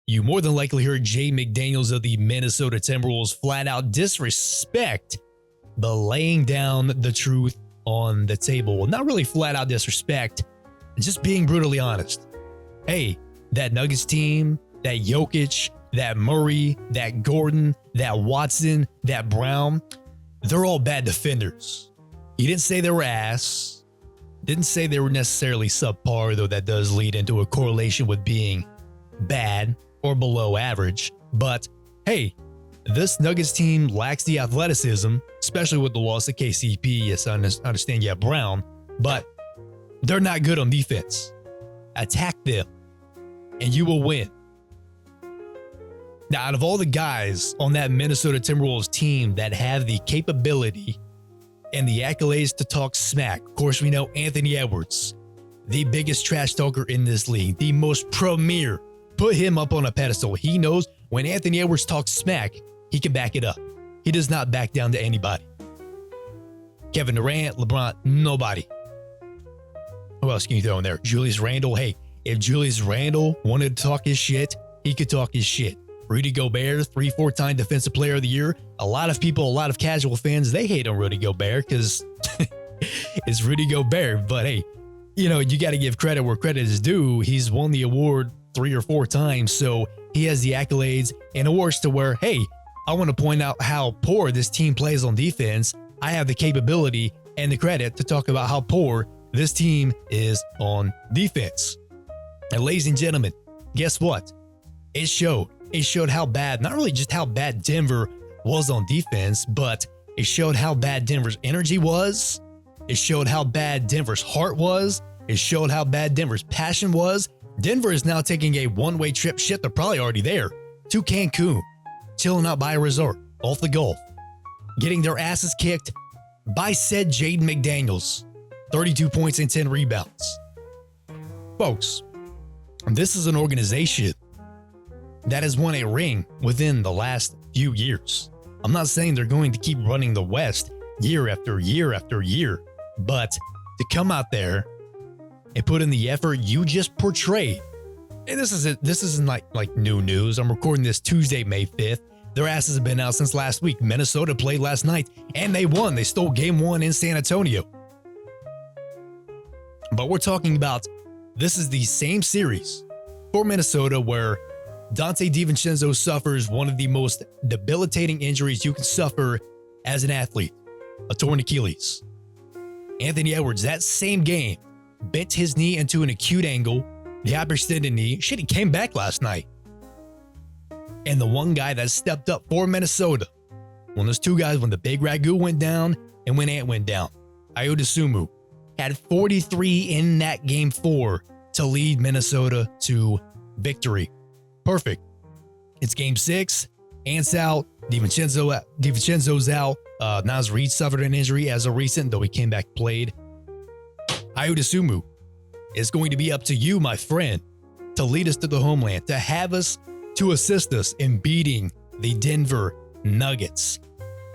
you more than likely heard Jay McDaniels of the Minnesota Timberwolves flat out disrespect the laying down the truth on the table. Well, not really flat out disrespect, just being brutally honest. Hey, that Nuggets team, that Jokic, that Murray, that Gordon, that Watson, that Brown, they're all bad defenders. He didn't say they were ass. Didn't say they were necessarily subpar, though that does lead into a correlation with being bad or below average. But hey, this Nuggets team lacks the athleticism, especially with the loss of KCP. Yes, I understand you have Brown, but they're not good on defense. Attack them, and you will win. Now, out of all the guys on that Minnesota Timberwolves team that have the capability and the accolades to talk smack, of course, we know Anthony Edwards, the biggest trash talker in this league, the most premier. Put him up on a pedestal. He knows when Anthony Edwards talks smack, he can back it up. He does not back down to anybody. Kevin Durant, LeBron, nobody. Who else can you throw in there? Julius Randle. Hey, if Julius Randle wanted to talk his shit, he could talk his shit. Rudy Gobert, 3-4-time Defensive Player of the Year. A lot of people, a lot of casual fans, they hate on Rudy Gobert because it's Rudy Gobert. But hey, you know, you got to give credit where credit is due. He's won the award 3 or 4 times, so he has the accolades and awards to where, hey, I want to point out how poor this team plays on defense. I have the capability and the credit to talk about how poor this team is on defense. And ladies and gentlemen, guess what? It showed. It showed how bad, not really just how bad Denver was on defense, but it showed how bad Denver's energy was. It showed how bad Denver's heart was. It showed how bad Denver's passion was. Denver is now taking a one-way trip. Shit, they're probably already there. To Cancun, chilling out by a resort, off the Gulf, getting their asses kicked by said Jaden McDaniels. 32 points and 10 rebounds. Folks, this is an organization that has won a ring within the last few years. I'm not saying they're going to keep running the West year after year after year, but to come out there and put in the effort you just portrayed, and this isn't like new news. I'm recording this Tuesday, May 5th. Their asses have been out since last week. Minnesota played last night, and they won. They stole game 1 in San Antonio. But we're talking about, this is the same series for Minnesota where Dante DiVincenzo suffers one of the most debilitating injuries you can suffer as an athlete, a torn Achilles. Anthony Edwards, that same game, bent his knee into an acute angle, the hyperextended knee. Shit, he came back last night. And the one guy that stepped up for Minnesota, when those two guys, when the big Ragu went down and when Ant went down, Ayo Dosunmu had 43 in that game 4 to lead Minnesota to victory. Perfect. It's game 6. Ant's out. DiVincenzo's out. Naz Reid suffered an injury as of recent, though he came back played. Ayo Dosunmu, it's going to be up to you, my friend, to lead us to the homeland, to have us, to assist us in beating the Denver Nuggets.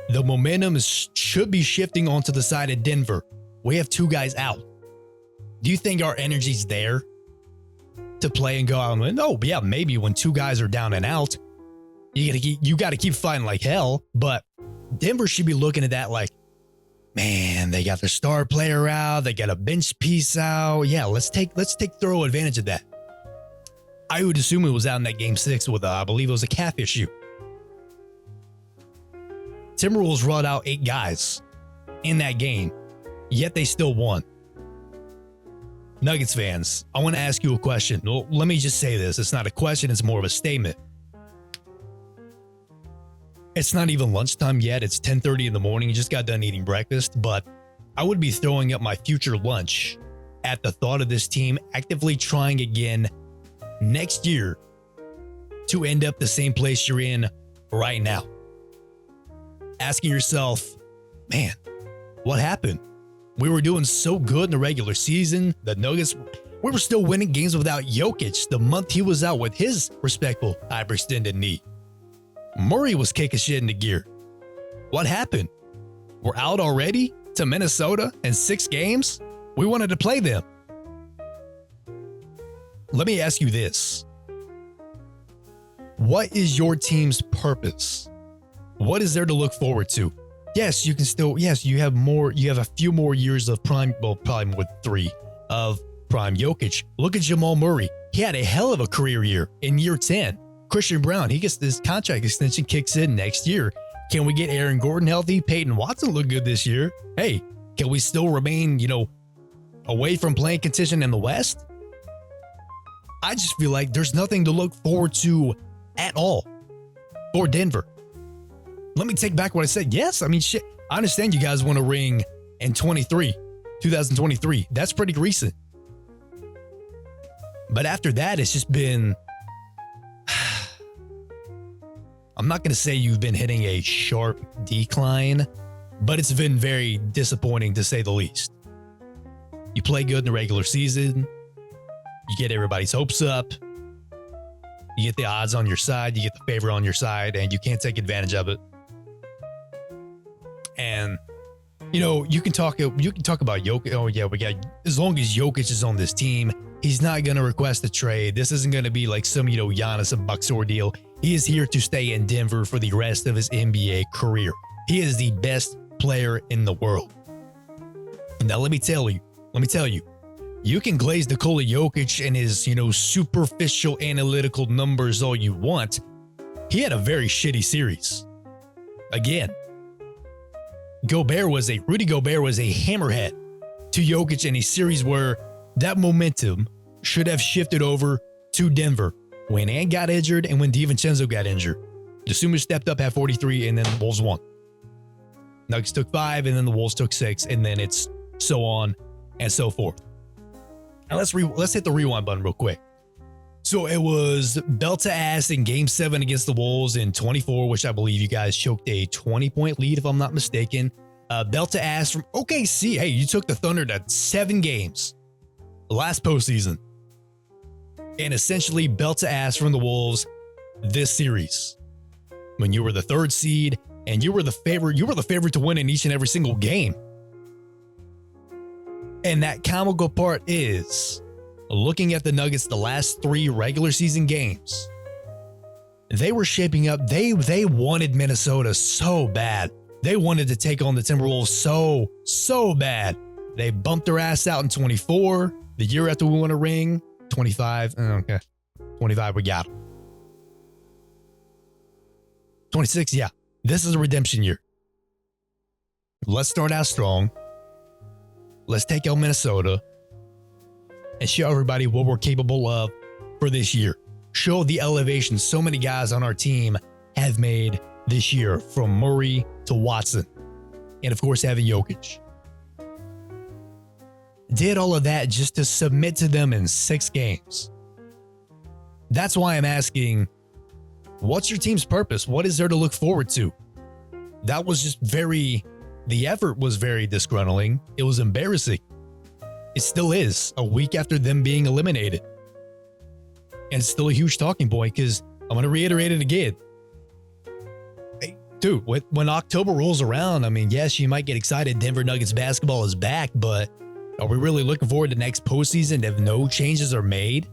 The momentum should be shifting onto the side of Denver. We have 2 guys out. Do you think our energy's there to play and go out and win? No, yeah, maybe when 2 guys are down and out, you got to keep fighting like hell. But Denver should be looking at that like, man, they got their star player out, they got a bench piece out. Yeah, let's take thorough advantage of that. Ayo Dosunmu was out in that game 6 with I believe it was a calf issue. Timberwolves brought out 8 guys in that game, yet they still won. Nuggets fans, I want to ask you a question. Well, let me just say this. It's not a question, it's more of a statement. It's not even lunchtime yet. It's 10:30 in the morning. You just got done eating breakfast, but I would be throwing up my future lunch at the thought of this team actively trying again next year to end up the same place you're in right now. Asking yourself, man, what happened? We were doing so good in the regular season. The Nuggets, we were still winning games without Jokic the month he was out with his respectful hyperextended knee. Murray was kicking shit into gear. What happened? We're out already to Minnesota in 6 games? We wanted to play them. Let me ask you this. What is your team's purpose? What is there to look forward to? Yes, you can still, yes, you have a few more years of prime, well, probably more than 3 of prime Jokic. Look at Jamal Murray. He had a hell of a career year in year 10. Christian Brown, he gets this contract extension kicks in next year. Can we get Aaron Gordon healthy? Peyton Watson look good this year. Hey, can we still remain, away from playing contention in the West? I just feel like there's nothing to look forward to at all for Denver. Let me take back what I said. Yes, I mean, shit. I understand you guys want a ring in 2023. That's pretty recent. But after that, it's just been, I'm not going to say you've been hitting a sharp decline, but it's been very disappointing to say the least. You play good in the regular season. You get everybody's hopes up. You get the odds on your side. You get the favor on your side, and you can't take advantage of it. And, you can talk about Jokic. Oh, yeah, as long as Jokic is on this team, he's not going to request a trade. This isn't going to be like some, Giannis and Bucks ordeal. He is here to stay in Denver for the rest of his NBA career. He is the best player in the world. Now, let me tell you, you can glaze Nikola Jokic and his, superficial analytical numbers all you want. He had a very shitty series. Again, Rudy Gobert was a hammerhead to Jokic in a series where that momentum should have shifted over to Denver when Ant got injured and when DiVincenzo got injured. The Sooners stepped up, had 43, and then the Wolves won. Nuggets took 5, and then the Wolves took 6, and then it's so on and so forth. Now let's hit the rewind button real quick. So it was belt to ass in Game 7 against the Wolves in 24, which I believe you guys choked a 20-point lead, if I'm not mistaken. Belt to ass from OKC. Hey, you took the Thunder to 7 games last postseason. And essentially belt to ass from the Wolves this series. When you were the 3rd seed and you were the favorite to win in each and every single game. And that comical part is, looking at the Nuggets the last 3 regular season games, they were shaping up. They wanted Minnesota so bad. They wanted to take on the Timberwolves so bad. They bumped their ass out in 24, the year after we won a ring. 25, okay. 25, we got them. 26, yeah. This is a redemption year. Let's start out strong. Let's take out Minnesota and show everybody what we're capable of for this year. Show the elevation so many guys on our team have made this year, from Murray to Watson, and of course having Jokic. Did all of that just to submit to them in 6 games. That's why I'm asking, what's your team's purpose? What is there to look forward to? That was just the effort was very disgruntling. It was embarrassing. It still is, a week after them being eliminated. And it's still a huge talking point because I'm going to reiterate it again. Hey, dude, when October rolls around, I mean, yes, you might get excited. Denver Nuggets basketball is back, but are we really looking forward to next postseason if no changes are made?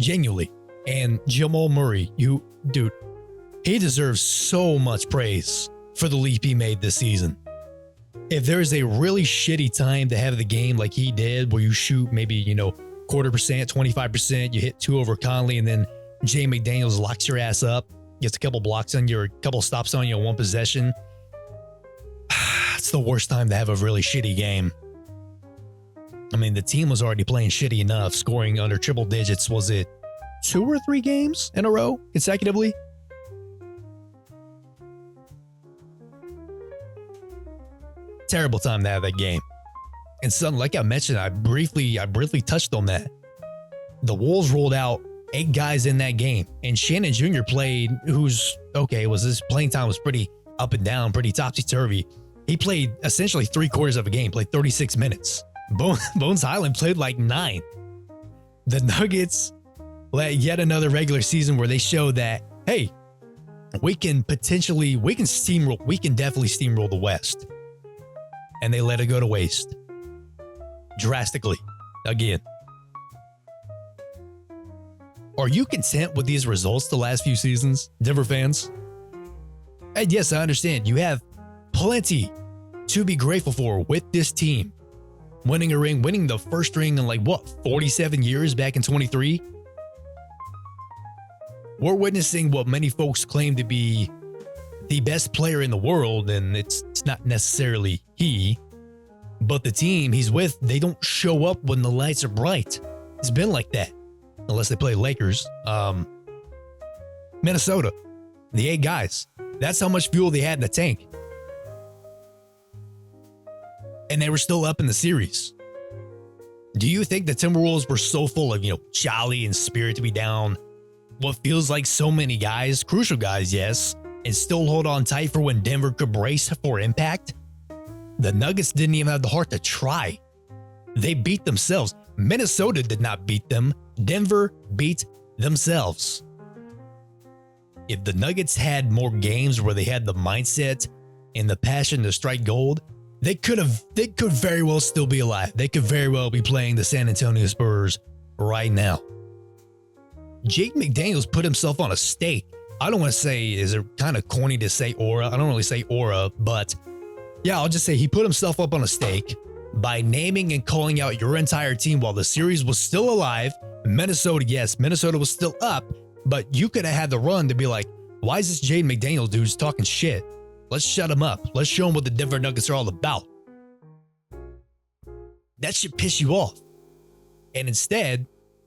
Genuinely. And Jamal Murray, he deserves so much praise for the leap he made this season. If there's a really shitty time to have the game like he did, where you shoot maybe, 0.25%, 25%, you hit 2 over Conley, and then Jay McDaniels locks your ass up, gets a couple stops on you in 1 possession. It's the worst time to have a really shitty game. I mean, the team was already playing shitty enough, scoring under triple digits. Was it 2 or 3 games in a row consecutively? Terrible time to have that game. And something like I mentioned, I briefly touched on that. The Wolves rolled out 8 guys in that game, and Shannon Jr. played, his playing time was pretty up and down, pretty topsy-turvy. He played essentially 3/4 of a game, played 36 minutes. Bones Highland played like 9. The Nuggets let yet another regular season where they show that, hey, we can definitely steamroll the West. And they let it go to waste. Drastically. Again. Are you content with these results the last few seasons, Denver fans? And yes, I understand you have plenty to be grateful for with this team. Winning a ring, winning the first ring in 47 years back in 23? We're witnessing what many folks claim to be the best player in the world, and it's not necessarily he, but the team he's with, they don't show up when the lights are bright. It's been like that, unless they play Lakers. Minnesota, the 8 guys. That's how much fuel they had in the tank. And they were still up in the series. Do you think the Timberwolves were so full of, jolly and spirit to be down what feels like so many guys, crucial guys, yes, and still hold on tight for when Denver could brace for impact? The Nuggets didn't even have the heart to try. They beat themselves. Minnesota did not beat them. Denver beat themselves. If the Nuggets had more games where they had the mindset and the passion to strike gold, they could very well still be alive. They could very well be playing the San Antonio Spurs right now. Jake McDaniels put himself on a stake. I don't want to say, is it kind of corny to say aura? I don't really say aura, but yeah, I'll just say he put himself up on a stake by naming and calling out your entire team while the series was still alive. Minnesota, yes, Minnesota was still up, but you could have had the run to be like, why is this Jake McDaniels dude's talking shit? Let's shut him up. Let's show him what the Denver Nuggets are all about. That should piss you off. And instead,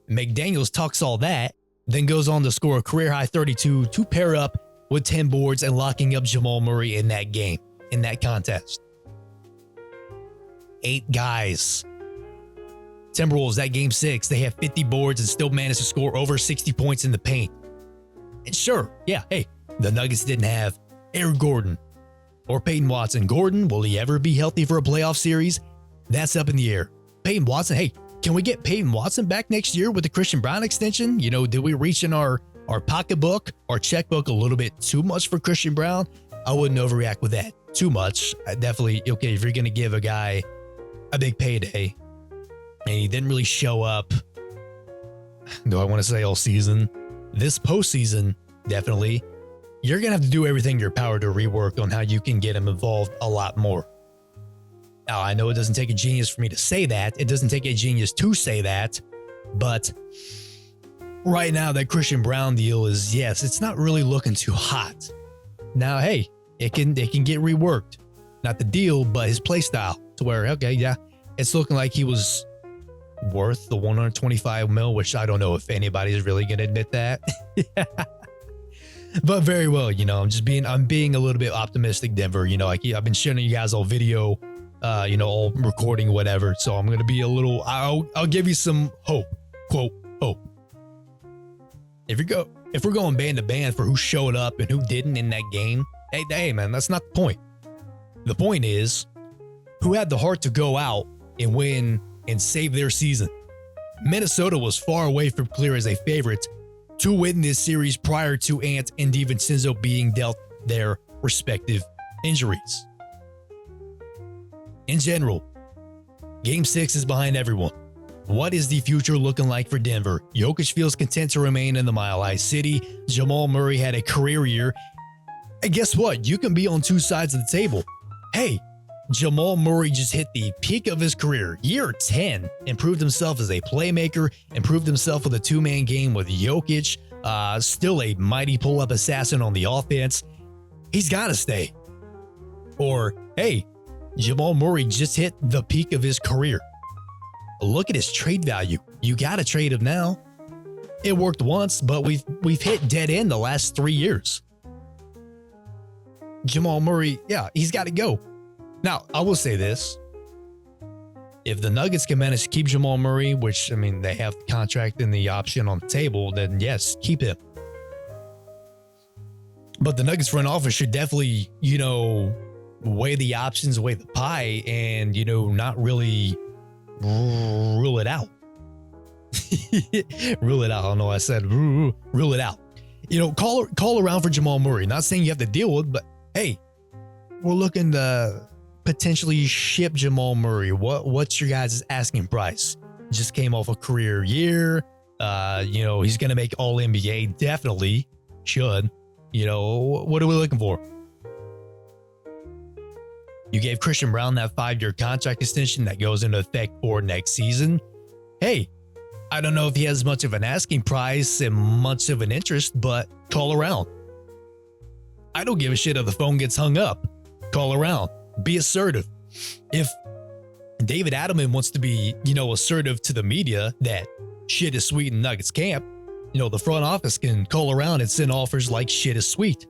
McDaniels talks all that, then goes on to score a career-high 32 to pair up with 10 boards and locking up Jamal Murray in that game, in that contest. 8 guys. Timberwolves, that game 6, they have 50 boards and still managed to score over 60 points in the paint. And sure, yeah, hey, the Nuggets didn't have Eric Gordon or Peyton Watson. Gordon, will he ever be healthy for a playoff series? That's up in the air. Peyton Watson, hey, can we get Peyton Watson back next year with the Christian Brown extension? Did we reach in our pocketbook, our checkbook a little bit too much for Christian Brown? I wouldn't overreact with that too much. I definitely, okay, if you're going to give a guy a big payday and he didn't really show up, do I want to say all season? This postseason, definitely, you're going to have to do everything in your power to rework on how you can get him involved a lot more. Now, I know it doesn't take a genius for me to say that. It doesn't take a genius to say that. But right now, that Christian Brown deal is, yes, it's not really looking too hot. Now, hey, it can get reworked. Not the deal, but his play style to where, okay, yeah, it's looking like he was worth the $125 million, which I don't know if anybody's really going to admit that. But very well, I'm being a little bit optimistic, Denver. I've been showing you guys all video, all recording, whatever. So I'm going to be a little, I'll give you some hope, quote, hope. If we're going band to band for who showed up and who didn't in that game, hey man, that's not the point. The point is who had the heart to go out and win and save their season. Minnesota was far away from clear as a favorite to win this series prior to Ant and DiVincenzo being dealt their respective injuries. In general, Game 6 is behind everyone. What is the future looking like for Denver? Jokic feels content to remain in the Mile High City. Jamal Murray had a career year. And guess what? You can be on two sides of the table. Hey, Jamal Murray just hit the peak of his career, year 10, improved himself as a playmaker, improved himself with a two-man game with Jokic, still a mighty pull-up assassin on the offense. He's got to stay. Or, hey, Jamal Murray just hit the peak of his career. Look at his trade value. You got to trade him now. It worked once, but we've hit dead end the last 3 years. Jamal Murray, yeah, he's got to go. Now, I will say this. If the Nuggets can manage to keep Jamal Murray, which, they have the contract and the option on the table, then yes, keep him. But the Nuggets front office should definitely, weigh the options, weigh the pie, and, not really rule it out. Rule it out. I don't know what I said. Rule it out. Call around for Jamal Murray. Not saying you have to deal with, but hey, we're looking to potentially ship Jamal Murray. What's your guys' asking price? Just came off a career year. He's going to make all NBA. Definitely should. What are we looking for? You gave Christian Brown that 5-year contract extension that goes into effect for next season. Hey, I don't know if he has much of an asking price and much of an interest, but call around. I don't give a shit if the phone gets hung up. Call around. Be assertive. If David Adelman wants to be, assertive to the media that shit is sweet in Nuggets camp, the front office can call around and send offers like shit is sweet.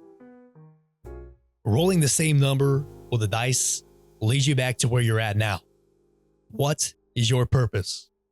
Rolling the same number with the dice leads you back to where you're at now. What is your purpose?